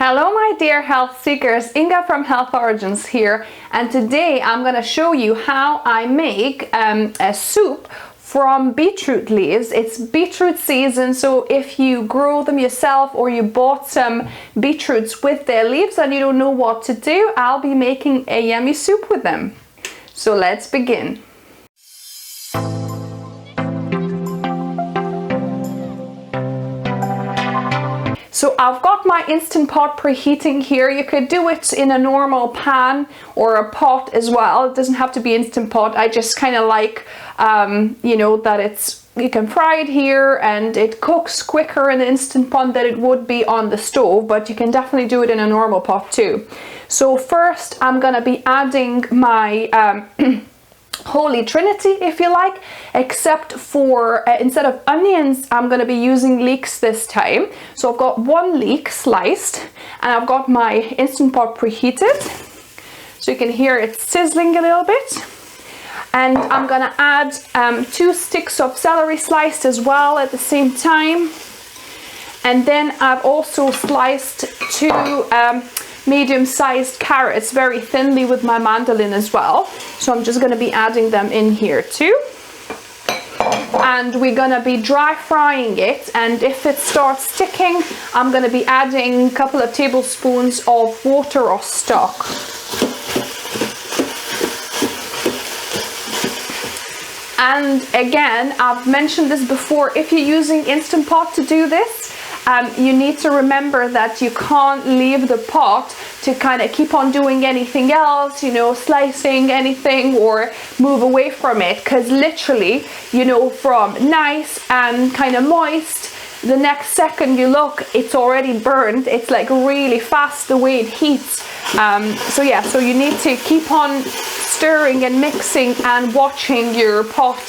Hello my dear health seekers, Inga from Health Origins here, and today I'm going to show you how I make a soup from beetroot leaves. It's beetroot season, so if you grow them yourself or you bought some beetroots with their leaves and you don't know what to do, I'll be making a yummy soup with them. So let's begin. So I've got my Instant Pot preheating here. You could do it in a normal pan or a pot as well. It doesn't have to be Instant Pot. I just kind of like, you know, that you can fry it here and it cooks quicker in the Instant Pot than it would be on the stove, but you can definitely do it in a normal pot too. So first I'm gonna be adding my Holy Trinity, if you like, except for instead of onions I'm going to be using leeks this time. So I've got one leek sliced and I've got my Instant Pot preheated, so you can hear it sizzling a little bit, and I'm going to add 2 sticks of celery sliced as well at the same time, and then I've also sliced 2 medium-sized carrots very thinly with my mandolin as well, so I'm just going to be adding them in here too, and we're going to be dry frying it, and if it starts sticking I'm going to be adding a couple of tablespoons of water or stock. And again, I've mentioned this before, if you're using Instant Pot to do this, you need to remember that you can't leave the pot to kind of keep on doing anything else, you know, slicing anything or move away from it, because literally, you know, from nice and kind of moist, the next second you look, it's already burned. It's like really fast the way it heats. So yeah, so you need to keep on stirring and mixing and watching your pot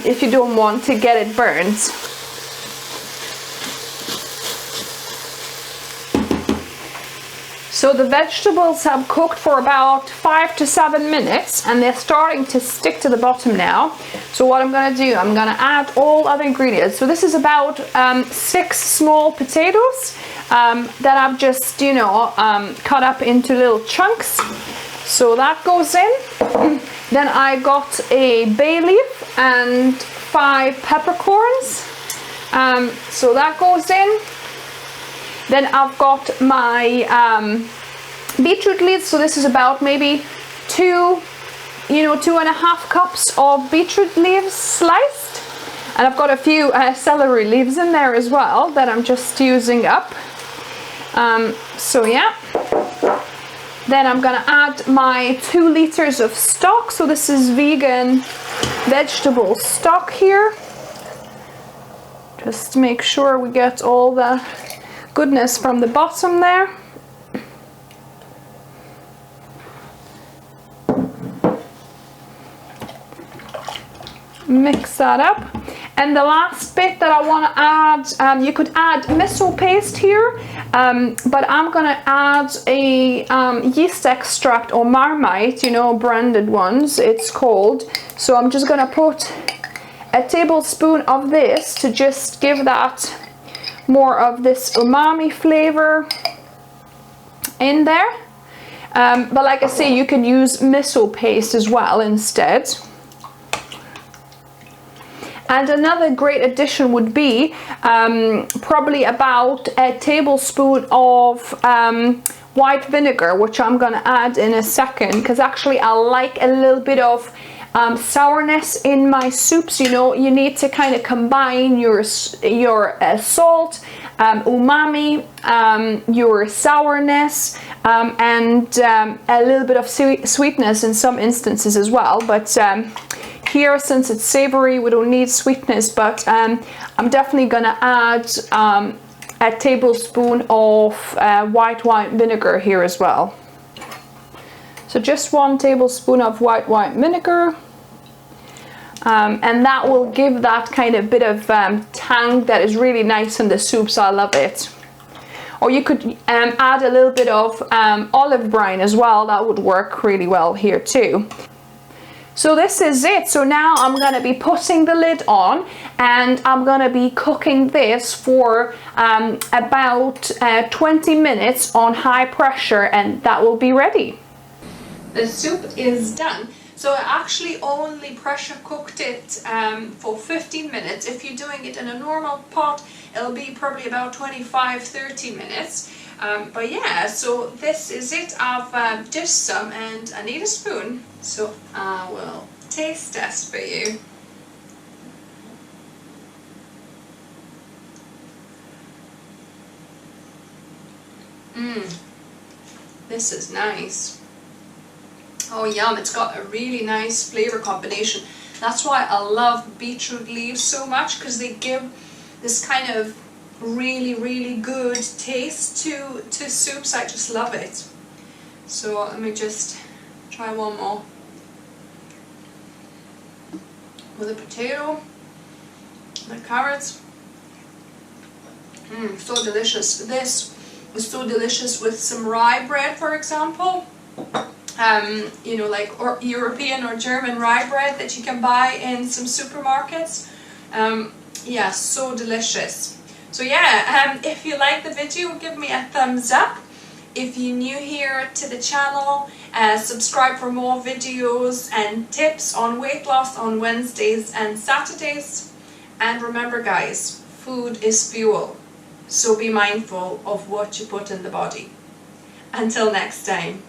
if you don't want to get it burned. So the vegetables have cooked for about 5 to 7 minutes and they're starting to stick to the bottom now. So what I'm going to do, I'm going to add all other ingredients. So this is about 6 small potatoes that I've just, you know, cut up into little chunks. So that goes in. Then I got a bay leaf and 5 peppercorns. So that goes in. Then I've got my beetroot leaves, so this is about maybe 2.5 cups of beetroot leaves sliced, and I've got a few celery leaves in there as well that I'm just using up. So yeah, then I'm gonna add my 2 liters of stock. So this is vegan vegetable stock here. Just make sure we get all the goodness from the bottom there. Mix that up, and the last bit that I want to add, you could add miso paste here, but I'm gonna add a yeast extract or Marmite, you know, branded ones it's called. So I'm just gonna put a tablespoon of this to just give that more of this umami flavor in there, but like I say, you can use miso paste as well instead. And another great addition would be probably about a tablespoon of white vinegar, which I'm gonna add in a second, because actually I like a little bit of sourness in my soups. You know, you need to kind of combine your salt, umami, your sourness, and a little bit of sweetness in some instances as well. But here, since it's savory, we don't need sweetness, but I'm definitely gonna add a tablespoon of white wine vinegar here as well. So just 1 tablespoon of white wine vinegar. And that will give that kind of bit of tang that is really nice in the soup, so I love it. Or you could add a little bit of olive brine as well. That would work really well here too. So this is it. So now I'm going to be putting the lid on, and I'm going to be cooking this for about 20 minutes on high pressure, and that will be ready. The soup is done. So I actually only pressure cooked it for 15 minutes. If you're doing it in a normal pot, it'll be probably about 25-30 minutes. But yeah, so this is it. I've dished some and I need a spoon, so I will taste test for you. This is nice. Oh yum, it's got a really nice flavor combination. That's why I love beetroot leaves so much, because they give this kind of really good taste to soups. I just love it. So let me just try one more with the potato, the carrots. So delicious. This is so delicious with some rye bread, for example. You know, like European or German rye bread that you can buy in some supermarkets. Yeah, so delicious. So yeah, if you like the video, give me a thumbs up. If you're new here to the channel, subscribe for more videos and tips on weight loss on Wednesdays and Saturdays. And remember guys, food is fuel, so be mindful of what you put in the body. Until next time.